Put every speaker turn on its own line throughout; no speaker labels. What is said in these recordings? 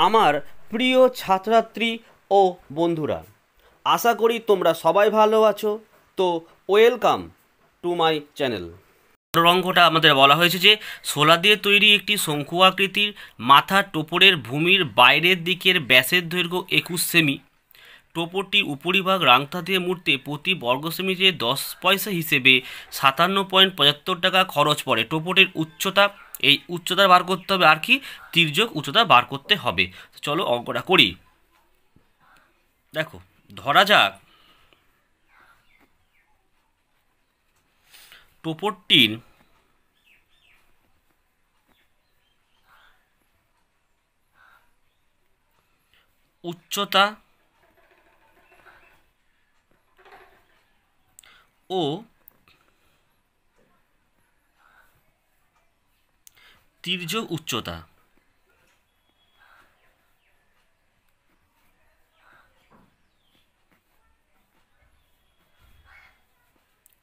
আমার প্রিয় ছাত্রছাত্রী ও বন্ধুরা, আশা করি তোমরা সবাই ভালো আছো। তো ওয়েলকাম টু মাই চ্যানেল। অঙ্কটা আমাদের বলা হয়েছে যে শোলা দিয়ে তৈরি একটি শঙ্কু আকৃতির মাথা টোপরের ভূমির বাইরের দিকের ব্যাসের দৈর্ঘ্য 21 সেমি। টোপরটির উপরিভাগ রাংতা দিয়ে মুড়তে প্রতি বর্গ সেমিতে 10 পয়সা হিসেবে 57.75 টাকা খরচ পড়ে। টোপরের উচ্চতা, এই উচ্চতা বার করতে হবে, আর কি তির্যক উচ্চতা বার করতে হবে। চলো অঙ্কটা করি। দেখো, ধরা যাক টোপরটির উচ্চতা ও তির্যক উচ্চতা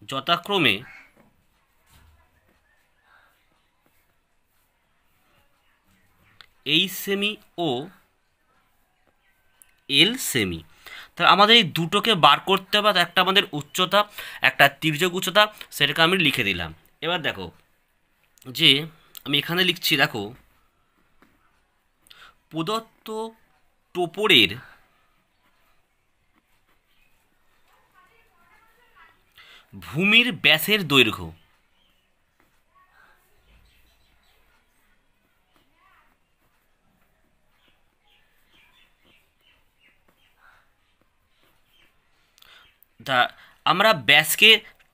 যথাক্রমে এইচ সেমি ও এল সেমি। তাহলে আমাদের এই দুটোকে বার করতে হবে। একটা আমাদের উচ্চতা, একটা তির্যক উচ্চতা, সেটাকে আমি লিখে দিলাম। এবার দেখো যে আমি এখানে লিখছি, দেখো প্রদত্ত টোপরের ভূমির ব্যাসের দৈর্ঘ্য তা আমরা ব্যাসকে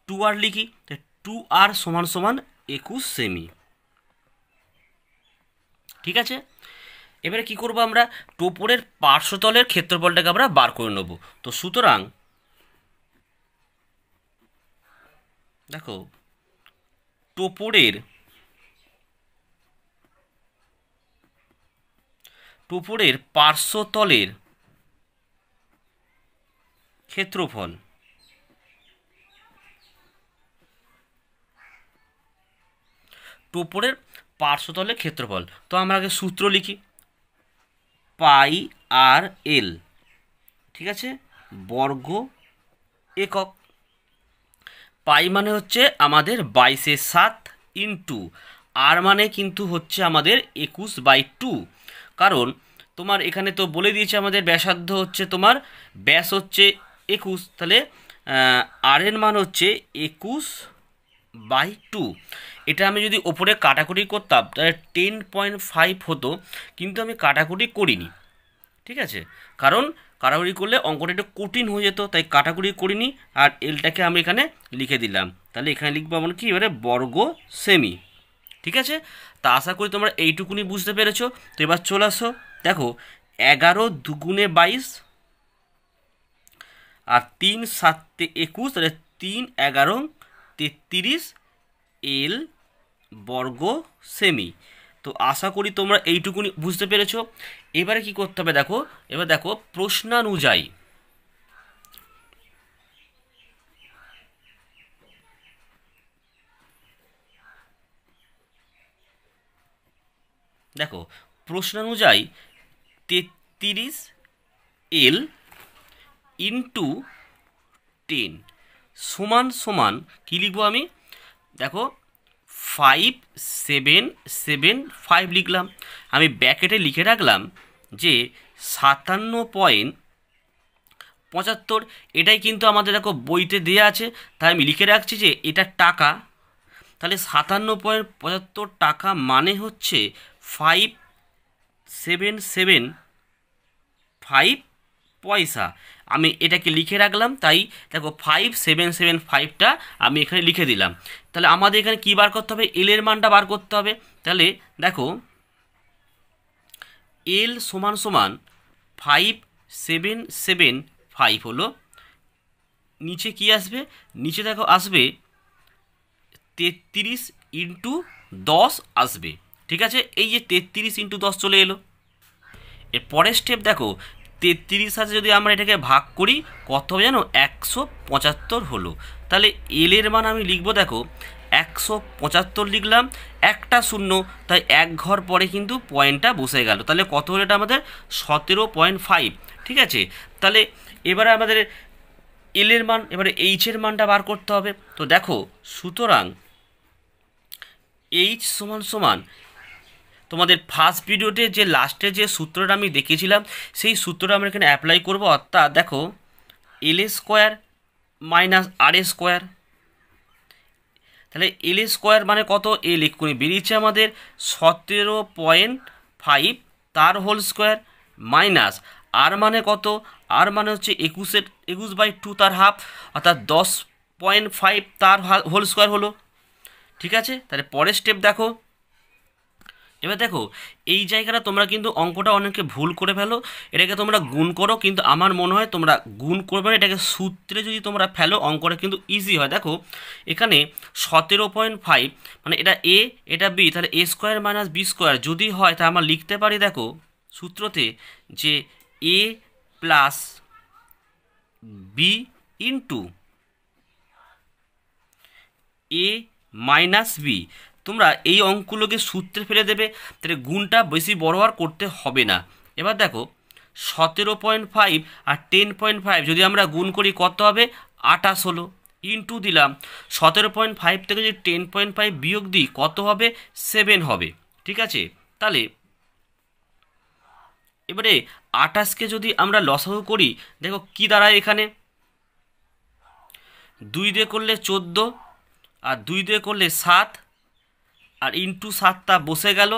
2r লিখি, 2r সমান সমান 21 সেমি। ঠিক আছে, এবারে কি করব, আমরা টোপরের পার্শ্বতলের ক্ষেত্রফলটাকে আমরা বার করে নেব। তো সুতরাং দেখো, টোপরের পার্শ্বতলের ক্ষেত্রফল টোপরের পার্শ্বতলের ক্ষেত্রফল। তো আমরা আগে সূত্র লিখি, পাই আর এল, ঠিক আছে, বর্গ একক। পাই মানে হচ্ছে আমাদের 22/7 ইন্টু আর মানে কিন্তু হচ্ছে আমাদের 21/2। কারণ তোমার এখানে তো বলে দিয়েছে আমাদের ব্যাসার্ধ হচ্ছে, তোমার ব্যাস হচ্ছে 21, তাহলে আর এর মান হচ্ছে 21/2। এটা আমি যদি ওপরে কাটাকুটি করতাম তাহলে 10.5 হতো, কিন্তু আমি কাটাকুটি করিনি। ঠিক আছে, কারণ কাটাকুটি করলে অঙ্কটা একটু কঠিন হয়ে যেত, তাই কাটাকুটি করিনি। আর এলটাকে আমি এখানে লিখে দিলাম। তাহলে এখানে লিখবো আমরা কি, এবারে বর্গ সেমি। ঠিক আছে, তা আশা করি তোমরা এইটুকুনি বুঝতে পেরেছো। তো এবার চলে আসো, দেখো 11 দুগুণে 22 আর 3 7 21, তাহলে 3 11 33 এল বর্গ সেমি। তো আশা করি তোমরা এইটুকুনি বুঝতে পেরেছো। এবারে কি করতে হবে, দেখো এবার দেখো প্রশ্নানুযায়ী দেখো প্রশ্নানুযায়ী 33 এল ইন্টু 10 সমান সমান কী লিখবো আমি, দেখো 5775 লিখলাম। আমি ব্যাকেটে লিখে রাখলাম যে 57.75। এটাই কিন্তু আমাদের দেখো বইতে দেওয়া আছে, তাই আমি লিখে রাখছি যে এটা টাকা। তাহলে 57.75 টাকা মানে হচ্ছে 5775 পয়সা। আমি এটাকে লিখে রাখলাম, তাই দেখো 5775টা আমি এখানে লিখে দিলাম। তাহলে আমাদের এখানে কী বার করতে হবে, এল এর মানটা বার করতে হবে। তাহলে দেখো এল সমান সমান 5775 হলো, নিচে কি আসবে, নিচে দেখো আসবে 33 ইন্টু 10 আসবে। ঠিক আছে, এই যে 33 ইন্টু 10 চলে এলো। এর পরের স্টেপ দেখো, 33 সাথে যদি আমরা এটাকে ভাগ করি কত হবে জানো, 175 হলো। তাহলে এল এর মান আমি লিখবো, দেখো 175 লিখলাম, একটা শূন্য, তাই এক ঘর পরে কিন্তু পয়েন্টটা বসে গেল। তাহলে কত হলো এটা আমাদের 17.5। ঠিক আছে, তাহলে এবারে আমাদের এল এর মান, এবারে এইচ এর মানটা বার করতে হবে। তো দেখো, সুতরাং এইচ সমান সমান তোমাদের ফার্স্ট ভিডিওতে যে লাস্টে যে সূত্রটা আমি দেখিয়েছিলাম সেই সূত্রটা আমরা এখানে অ্যাপ্লাই করব। অর্থাৎ দেখো এল স্কোয়ার মাইনাস আর স্কোয়ার, তাহলে এল স্কোয়ার মানে কত, এল এক্ষুনি বেরিয়েছে আমাদের 17.5 তার হোল স্কোয়ার, মাইনাস আর মানে কত, আর মানে হচ্ছে 21/2 তার হাফ, অর্থাৎ 10.5 তার হোল স্কোয়ার হলো। ঠিক আছে, তাহলে পরের স্টেপ দেখো। এবার দেখো এই জায়গাটা তোমরা কিন্তু অঙ্কটা অনেকে ভুল করে ফেলো, এটাকে তোমরা গুণ করো, কিন্তু আমার মনে হয় তোমরা গুণ করবে না, এটাকে সূত্রে যদি তোমরা ফেলো অঙ্কটা কিন্তু ইজি হয়। দেখো এখানে 17.5 মানে এটা এ এটা বি, তাহলে এ স্কোয়ার মাইনাস বি স্কোয়ার যদি হয় তা আমরা লিখতে পারি দেখো সূত্রতে যে এ প্লাস বি ইন্টু এ মাইনাস বি। তোমরা এই অঙ্কগুলোকে সূত্রে ফেলে দেবে, তাহলে গুণটা বেশি বড় আর করতে হবে না। এবার দেখো 17.5 আর 10.5 যদি আমরা গুণ করি কত হবে, 28 হলো, ইন্টু দিলাম 17.5 থেকে যদি 10.5 বিয়োগ দিই কত হবে, 7 হবে। ঠিক আছে, তাহলে এবারে 28কে যদি আমরা লসাগু করি দেখো কি দাঁড়ায়, এখানে 2 দিয়ে করলে 14 আর 2 দিয়ে করলে 7 আর ইন্টু 7টা বসে গেল।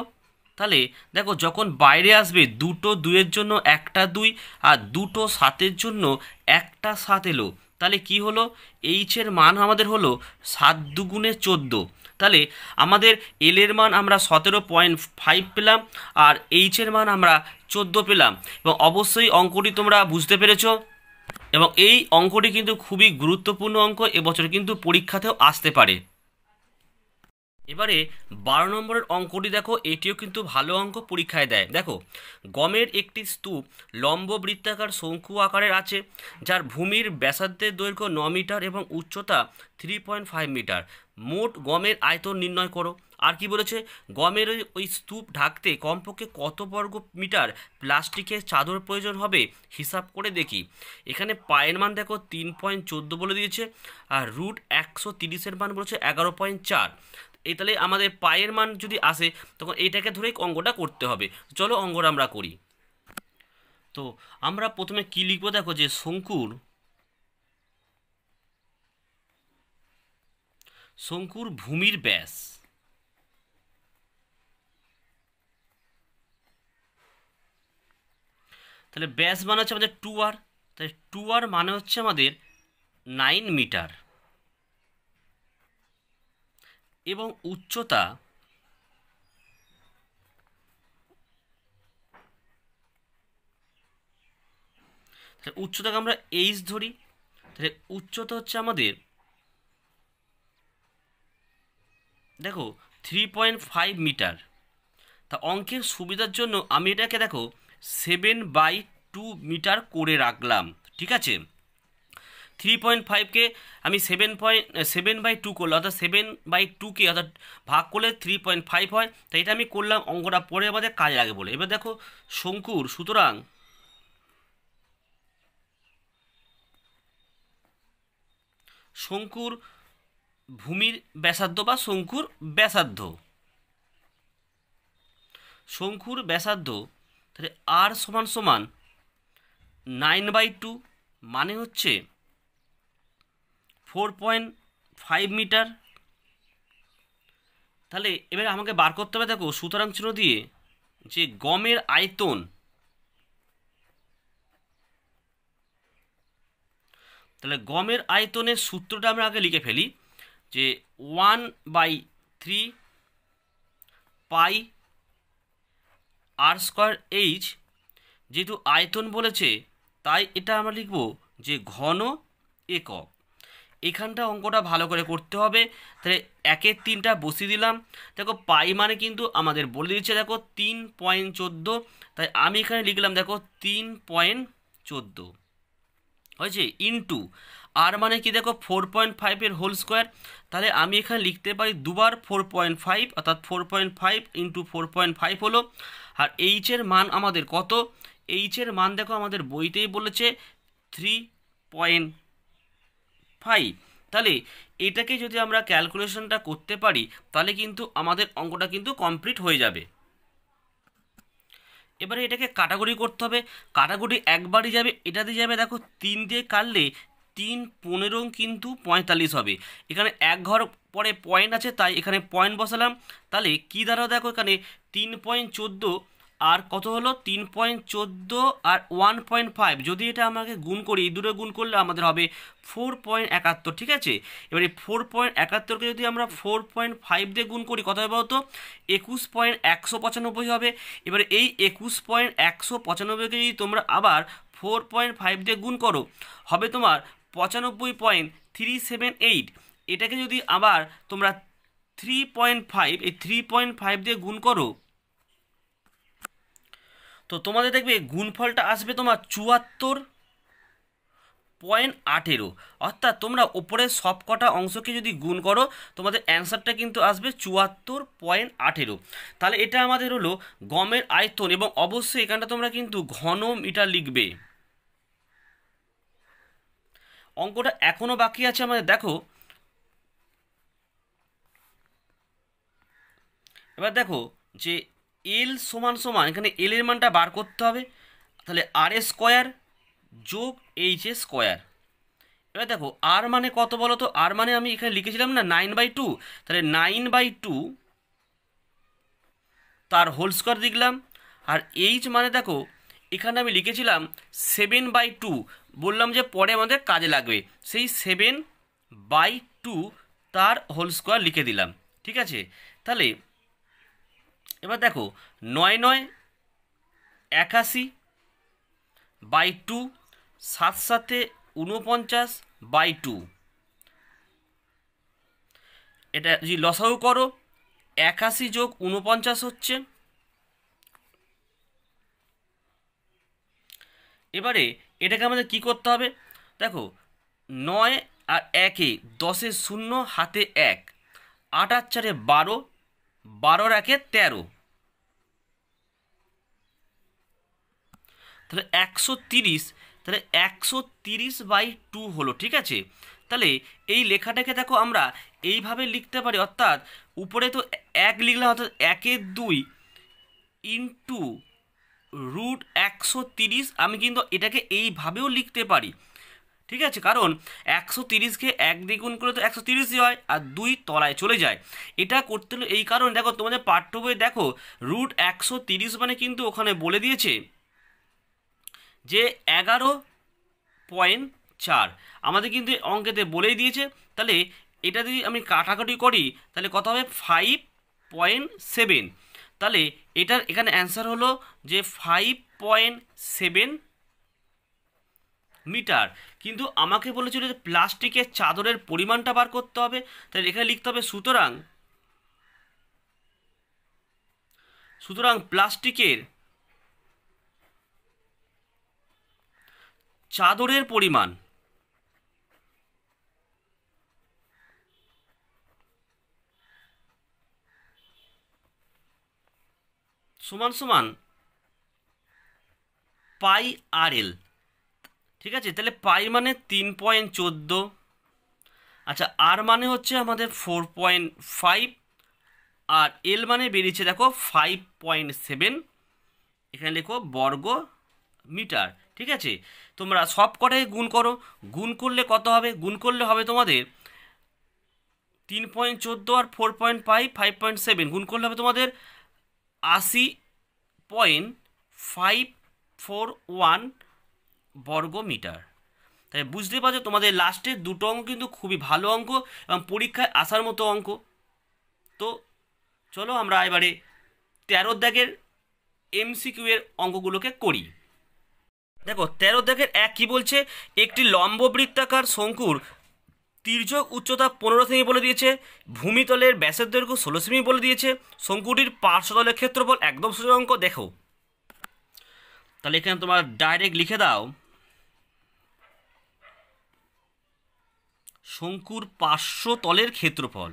তাহলে দেখো যখন বাইরে আসবে দুটো 2-এর জন্য একটা 2 আর দুটো 7-এর জন্য একটা 7 এলো, তাহলে কি হলো, এইচের মান আমাদের হলো 7 দুগুণে 14। তাহলে আমাদের এল এর মান আমরা 17.5 পেলাম আর এইচের মান আমরা 14 পেলাম। এবং অবশ্যই অঙ্কটি তোমরা বুঝতে পেরেছো, এবং এই অঙ্কটি কিন্তু খুবই গুরুত্বপূর্ণ অঙ্ক, এবছর কিন্তু পরীক্ষাতেও আসতে পারে। এবারে 12 নম্বরের অঙ্কটি দেখো, এটিও কিন্তু ভালো অঙ্ক, পরীক্ষায় দেয়। দেখো গমের একটি স্তূপ লম্ব বৃত্তাকার শঙ্কু আকারের আছে, যার ভূমির ব্যাসার্ধের দৈর্ঘ্য 9 মিটার এবং উচ্চতা 3.5 মিটার। মোট গমের আয়তন নির্ণয় করো। আর কি বলেছে, গমের ওই স্তূপ ঢাকতে কমপক্ষে কত বর্গ মিটার প্লাস্টিকের চাদর প্রয়োজন হবে হিসাব করে দেখি। এখানে পায়ের মান দেখো 3.14 বলে দিয়েছে, আর রুট 130-এর মান বলেছে 11.4। এই তাহলে আমাদের পায়ের মান যদি আসে তখন এইটাকে ধরেই অঙ্কটা করতে হবে। চলো অঙ্কটা আমরা করি। তো আমরা প্রথমে কি লিখবো, দেখো যে শঙ্কুর ভূমির ব্যাস, তাহলে ব্যাস মানে হচ্ছে আমাদের 2r, তাহলে 2r মানে হচ্ছে আমাদের 9 মিটার এবং উচ্চতা উচ্চতাকে আমরা এইচ ধরি, তাহলে উচ্চতা হচ্ছে আমাদের দেখো 3.5 মিটার। তা অঙ্কের সুবিধার জন্য আমি এটাকে দেখো 7/2 মিটার করে রাখলাম। ঠিক আছে, 3.5কে আমি 7/2 করলাম, অর্থাৎ 7/2কে অর্থাৎ ভাগ করলে 3.5 হয়। তাই এটা আমি করলাম, অঙ্কটা পরে আমাদের কাজে লাগে বলে। এবার দেখো শঙ্কুর, সুতরাং শঙ্কুর ভূমির ব্যাসার্ধ বা শঙ্কুর ব্যাসার্ধ তাহলে আর সমান সমান 9/2 মানে হচ্ছে 4.5 মিটার। তাহলে এবারে আমাকে বার করতে হবে দেখো সুতরাং চিহ্ন দিয়ে যে গমের আয়তন, তাহলে গমের আয়তনের সূত্রটা আমরা আগে লিখে ফেলি যে 1/3 পাই আর স্কোয়ার এইচ, যেহেতু আয়তন বলেছে তাই এটা আমরা লিখব যে ঘন একক। এখানটা অঙ্কটা ভালো করে করতে হবে। তাহলে 1-এর 3টা বসিয়ে দিলাম। দেখো পাই মানে কিন্তু আমাদের বলে দিচ্ছে দেখো 3.14, তাই আমি এখানে লিখলাম দেখো 3.14 হয়েছে, ইন্টু আর মানে কি দেখো 4.5 হোল স্কোয়ার, তাহলে আমি এখানে লিখতে পারি দুবার 4.5, অর্থাৎ 4.5 ইন্টু 4.5 হলো। আর এইচের মান আমাদের কত? এইচের মান দেখো আমাদের বইতেই বলেছে 3.5। তাহলে এটাকে যদি আমরা ক্যালকুলেশনটা করতে পারি তাহলে কিন্তু আমাদের অঙ্কটা কিন্তু কমপ্লিট হয়ে যাবে। এবারে এটাকে কাটাকুটি করতে হবে। কাটাকুটি একবারই যাবে, এটা দিয়ে যাবে দেখো 3 দিয়ে কাটলে 3 15 কিন্তু 45 হবে। এখানে এক ঘর পরে পয়েন্ট আছে তাই এখানে পয়েন্ট বসালাম। তাহলে কি দ্বারা দেখো এখানে 3.14 আর কত হলো 3.14 আর 1.5, যদি এটা আমাকে গুণ করি, এই দুটো গুণ করলে আমাদের হবে 4.71। ঠিক আছে, এবারে 4.71কে যদি আমরা 4.5 দিয়ে গুণ করি কত হবে বলতো? 21.195 হবে। এবারে এই 21.195কে যদি তোমরা আবার 4.5 দিয়ে গুণ করো হবে তোমার 95.378। এটাকে যদি আবার তোমরা 3.5, এই 3.5 দিয়ে গুণ করো তো তোমাদের দেখবে গুণফলটা আসবে তোমার 74.18। অর্থাৎ তোমরা ওপরের সব কটা অংশকে যদি গুণ করো তোমাদের অ্যান্সারটা কিন্তু আসবে 74.18। তাহলে এটা আমাদের হলো গমের আয়তন, এবং অবশ্যই এখানটা তোমরা কিন্তু ঘন মিটার লিখবে। অঙ্কটা এখনো বাকি আছে আমাদের, দেখো এবার দেখো যে এল সমান সমান, এখানে এল এর মানটা বার করতে হবে। তাহলে আর এ স্কোয়ার যোগ এইচ এ স্কোয়ার। এবার দেখো আর মানে কত বলো তো? আর মানে আমি এখানে লিখেছিলাম না 9/2, তাহলে 9/2 তার হোল স্কোয়ার লিখলাম। আর এইচ মানে দেখো এখানে আমি লিখেছিলাম 7/2, বললাম যে পরে আমাদের কাজে লাগবে, সেই 7/2 তার হোল স্কোয়ার লিখে দিলাম। ঠিক আছে, তাহলে এবার দেখো 9 9 81/2, 7 7 49/2। এটা যদি লসাগু করো 81 যোগ 49 হচ্ছে। এবারে এটাকে আমাদের কি করতে হবে? দেখো 9 আর 1-এ 10-এ 0 হাতে 1, 8 আর 4-এ 12, 12 আর 1-এ 13, তাহলে 130। তাহলে 130/2 হলো। ঠিক আছে, তাহলে এই লেখাটাকে দেখো আমরা এইভাবে লিখতে পারি, অর্থাৎ উপরে তো 1 লিখলাম, অর্থাৎ 1-এর 2 ইন্টু রুট 130। আমি কিন্তু এটাকে এইভাবেও লিখতে পারি। ঠিক আছে, কারণ 130কে 1 দিয়ে গুণ করলে তো 130ই হয়, আর 2 তলায় চলে যায়। এটা করতে হলো এই কারণ, দেখো তোমাদের পাঠ্য বই দেখো রুট 130 মানে কিন্তু ওখানে বলে দিয়েছে যে 11.4, আমাদের কিন্তু অঙ্কেতে বলেই দিয়েছে। তাহলে এটা যদি আমি কাটাকাটি করি তাহলে কত হবে? 5.7। তাহলে এটার এখানে অ্যান্সার হলো যে 5.7 মিটার। কিন্তু আমাকে বলেছিল যে প্লাস্টিকের চাদরের পরিমাণটা বার করতে হবে, তাহলে এখানে লিখতে হবে সুতরাং প্লাস্টিকের চাদরের পরিমাণ সমান সমান পাই আর এল। ঠিক আছে, তাহলে পাই মানে 3.14, আচ্ছা আর মানে হচ্ছে আমাদের 4.5, আর এল মানে বেরিয়েছে দেখো 5.7। এখানে লেখো বর্গ মিটার। ঠিক আছে, তোমরা সব কটাই গুণ করো, গুণ করলে কত হবে? গুণ করলে হবে তোমাদের 3.14 আর 4.5, 5.7 গুণ করলে হবে তোমাদের 80.541 বর্গ মিটার। তাই বুঝতে পারছো তোমাদের লাস্টের দুটো অঙ্ক কিন্তু খুবই ভালো অঙ্ক এবং পরীক্ষায় আসার মতো অঙ্ক। তো চলো আমরা এবারে 13 দাগের এমসিকিউ এর অঙ্কগুলোকে করি। দেখো 13 দাগের 1 কি বলছে? একটি লম্ব বৃত্তাকার শঙ্কুর তির্যক উচ্চতা 15 সেমি বলে দিয়েছে, ভূমিতলের ব্যাসের দৈর্ঘ্য 16 সেমি বলে দিয়েছে, শঙ্কুটির পার্শ্বতলের ক্ষেত্রফল একদম সোজা অঙ্ক। দেখো তাহলে এখানে তোমার ডাইরেক্ট লিখে দাও শঙ্কুর 500 তলের ক্ষেত্রফল।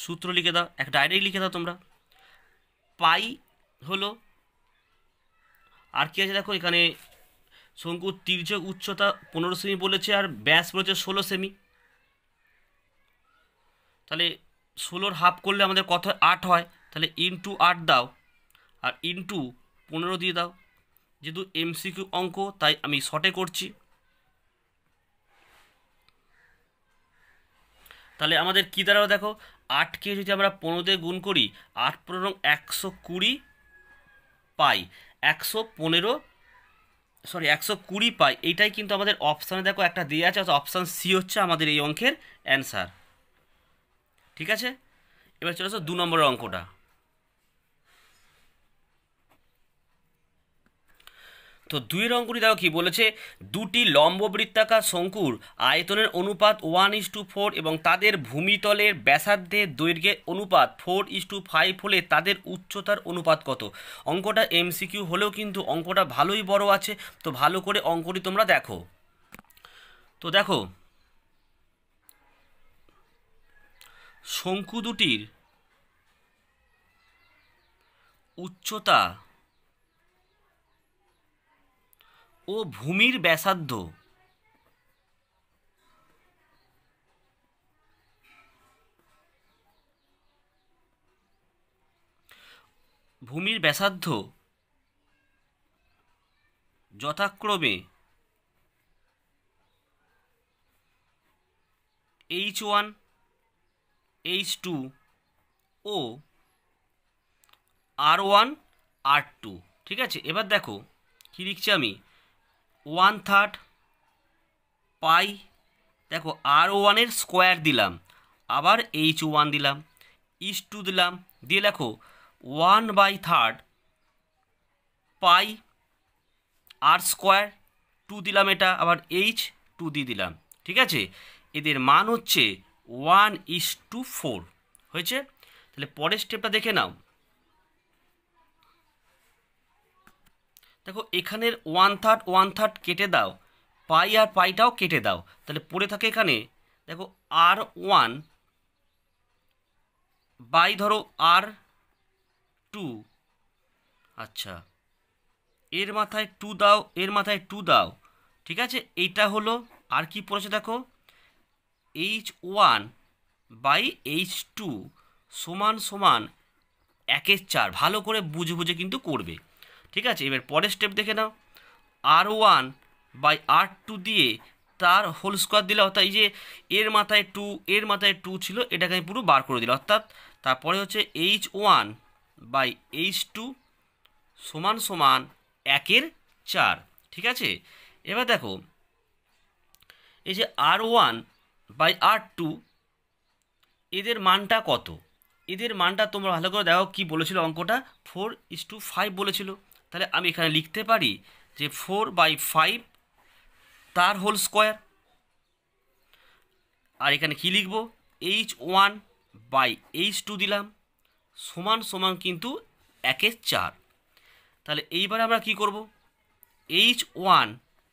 সূত্র লিখে দাও, এক ডাইরেক্ট লিখে দাও তোমরা। পাই হলো, আর কি আছে দেখো এখানে, শঙ্কুর তির্যক উচ্চতা 15 সেমি বলেছে আর ব্যাস বলেছে 16 সেমি। তাহলে 16 হাফ করলে আমাদের কত 8 হয়, তাহলে ইন্টু 8 দাও আর ইন্টু 15 দিয়ে দাও। যেহেতু এমসিকিউ অঙ্ক তাই আমি শর্টে করছি। তাহলে আমাদের কী দাঁড়াবে দেখো, 8কে যদি আমরা 15 দিয়ে গুণ করি, 8 15 120 পাই, 120 পাই। এইটাই কিন্তু আমাদের অপশানে দেখো একটা দিয়ে আছে, অপশান সি হচ্ছে আমাদের এই অঙ্কের অ্যান্সার। ঠিক আছে, এবার চলে আসো 2 নম্বরের অঙ্কটা। তো 2 অঙ্কটি দেখো কি বলেছে, দুটি লম্ব বৃত্তাকার শঙ্কুর আয়তনের অনুপাত 1:4 এবং তাদের ভূমিতলের ব্যাসার্ধের দৈর্ঘ্যের অনুপাত 4:5 হলে তাদের উচ্চতার অনুপাত কত। অঙ্কটা এমসিকিউ হলেও কিন্তু অঙ্কটা ভালোই বড় আছে, তো ভালো করে অঙ্কটি তোমরা দেখো। তো দেখো, শঙ্কু দুটির উচ্চতা ও ভূমির ব্যাসার্ধ যথাক্রমে H1 H2 ও R1 R2। ঠিক আছে, এবার দেখো কি লিখছি আমি, 1/3 পাই, দেখো R1-এর স্কোয়ার দিলাম, আবার H1 দিলাম, H2 দিলাম, দিয়ে লেখো 1/3 পাই আর স্কোয়ার 2 দিলাম, এটা আবার H2 দিয়ে দিলাম। ঠিক আছে, এদের মান হচ্ছে 1:4 হয়েছে। তাহলে পরের স্টেপটা দেখে নাও। দেখো এখানের 1/3 কেটে দাও, পাই আর পাইটাও কেটে দাও, তাহলে পড়ে থাকে এখানে দেখো R1 বাই ধরো R2। আচ্ছা, এর মাথায় 2 দাও, এর মাথায় 2 দাও। ঠিক আছে, এইটা হলো, আর কি পড়েছে দেখো, H1 বাই H2 সমান সমান 1/4। ভালো করে বুঝে বুঝে কিন্তু করবে। ঠিক আছে, এবার পরের স্টেপ দেখে নাও, R1 বাই R2 দিয়ে তার হোল স্কোয়ার দিলে, অর্থাৎ এই যে এর মাথায় 2 এর মাথায় 2 ছিল, এটাকে আমি পুরো বার করে দিলাম, অর্থাৎ তারপরে হচ্ছে H1 বাই H2 সমান সমান 1/4। ঠিক আছে, এবার দেখো এই যে R1 বাই R2 এদের মানটা কত, এদের মানটা তোমরা ভালো করে দেখো কি বলেছিল অঙ্কটা, 4:5 বলেছিল। তাহলে আমি এখানে লিখতে পারি যে 4/5 তার হোল স্কোয়ার, আর এখানে কি লিখব, H1 বাই H2 দিলাম সমান সমান কিন্তু 1/4। তাহলে এইবার আমরা কি করব, H1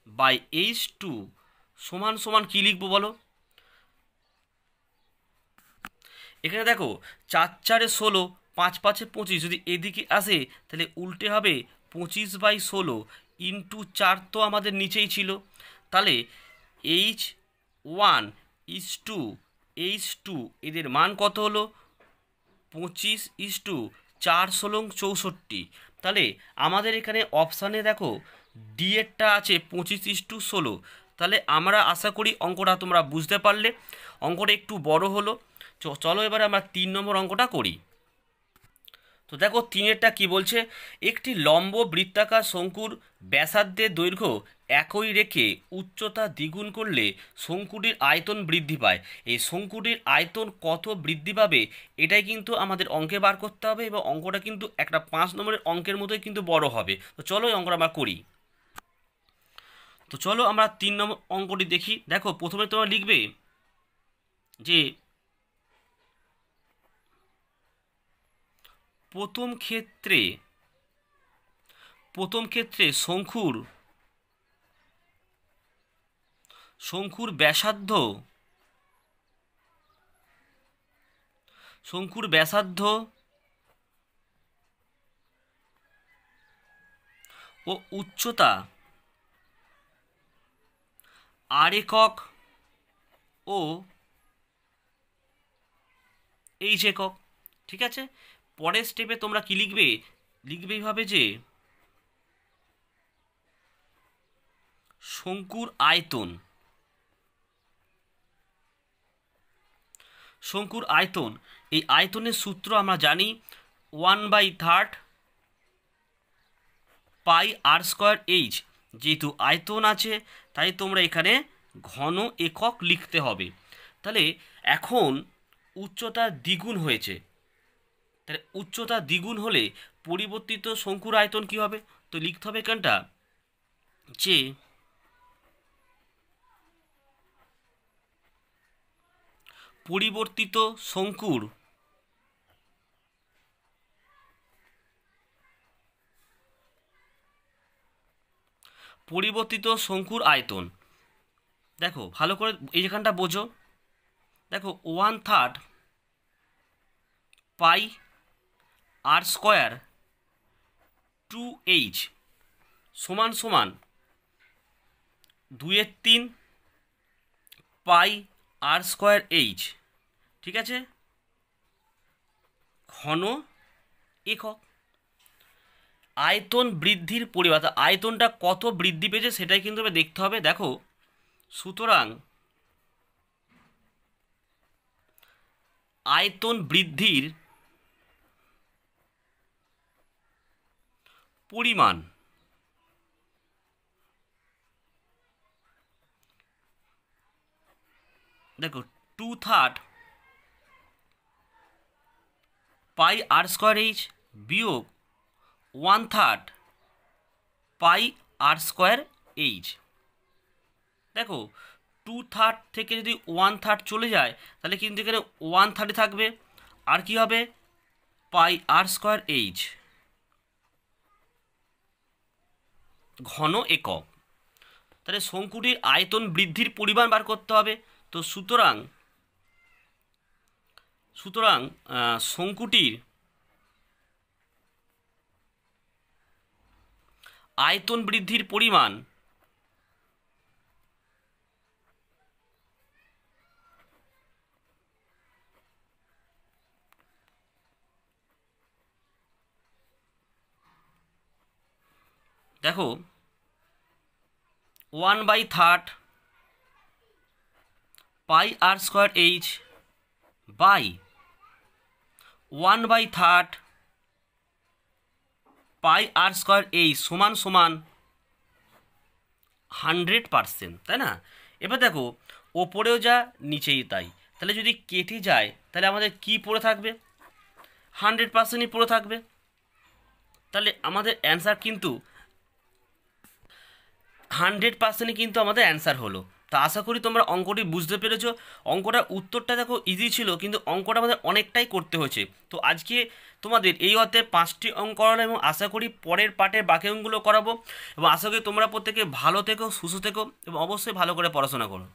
বাই H2 সমান সমান কী লিখব বলো। এখানে দেখো 4 4 16, 5 5 25, যদি এদিকে আসে তাহলে উল্টে হবে 25/16 ইন্টু 4 তো আমাদের নিচেই ছিল। তাহলে H1 ইস H2 এদের মান কত হলো, 25:4 16 64। তাহলে আমাদের এখানে অপশানে দেখো ডি এরটা আছে 25:16। তাহলে আমরা আশা করি অঙ্কটা তোমরা বুঝতে পারলে। অঙ্কটা একটু বড় হলো, চলো এবারে আমরা 3 নম্বর অঙ্কটা করি। তো দেখো 3-এরটা কি বলছে, একটি লম্ব বৃত্তাকার শঙ্কুর ব্যাসার্ধের দৈর্ঘ্য একই রেখে উচ্চতা দ্বিগুণ করলে শঙ্কুটির আয়তন বৃদ্ধি পায়। এই শঙ্কুটির আয়তন কত বৃদ্ধি পাবে এটাই কিন্তু আমাদের অঙ্কে বার করতে হবে, এবং অঙ্কটা কিন্তু একটা 5 নম্বরের অঙ্কের মতোই কিন্তু বড় হবে। তো চলো এই অঙ্কটা আমরা করি। তো চলো আমরা 3 নম্বর অঙ্কটি দেখি। দেখো প্রথমে তোমরা লিখবে যে প্রথম ক্ষেত্রে শঙ্কুর ব্যাসার্ধ ও উচ্চতা আর একক ও এইচ একক। ঠিক আছে, পরের স্টেপে তোমরা কি লিখবে এইভাবে যে শঙ্কুর আয়তন, এই আয়তনের সূত্র আমরা জানি 1/3 পাই আর স্কয়ার এইচ। যেহেতু আয়তন আছে তাই তোমরা এখানে ঘন একক লিখতে হবে। তাহলে এখন উচ্চতা দ্বিগুণ হয়েছে, তাহলে উচ্চতা দ্বিগুণ হলে পরিবর্তিত শঙ্কুর আয়তন কী হবে? তো লিখতে হবে এখানটা যে পরিবর্তিত শঙ্কুর আয়তন। দেখো ভালো করে এইখানটা বোঝো, দেখো 1/3 পাই আর স্কয়ার 2h সমান 2/3 পাই আর স্কয়ার এইচ। ঠিক আছে, ঘন একক। আয়তন বৃদ্ধির পরিমাণ, আয়তনটা কত বৃদ্ধি পেয়েছে সেটাই কিন্তু দেখতে হবে। দেখো সুতরাং আয়তন বৃদ্ধির পরিমাণ দেখো 2/3 পাই আর স্কয়ার এইচ বিয়োগ 1/3 পাই আর স্কয়ার এইচ। দেখো 2/3 থেকে যদি 1/3 চলে যায় তাহলে কিন্তু এখানে 1/3 থাকবে, আর কি হবে পাই আর স্কয়ার এইচ ঘন একক। তাহলে শঙ্কুটির আয়তন বৃদ্ধির পরিমাণ বার করতে হবে। তো সুতরাং শঙ্কুটির আয়তন বৃদ্ধির পরিমাণ দেখো 1/3 pi r square H by 1/3 pi r square H সমান 100%, তাই না? এবার দেখো ওপরেও যা নিচেই তাই, তাহলে যদি কেটে যায় তাহলে আমাদের কি পড়ে থাকবে? 100%ই পড়ে থাকবে। তাহলে আমাদের অ্যান্সার কিন্তু 100%ই কিন্তু আমাদের অ্যান্সার হলো। তা আশা করি তোমরা অঙ্কটি বুঝতে পেরেছো। অঙ্কটার উত্তরটা দেখো ইজি ছিল, কিন্তু অঙ্কটা আমাদের অনেকটাই করতে হয়েছে। তো আজকে তোমাদের এই অধ্যায়ে 5টি অঙ্ক করানো এবং আশা করি পরের পার্টের বাকি অঙ্কগুলো করাবো। এবং আশা করি তোমরা প্রত্যেকে ভালো থেকো, সুস্থ থেকো এবং অবশ্যই ভালো করে পড়াশোনা করো।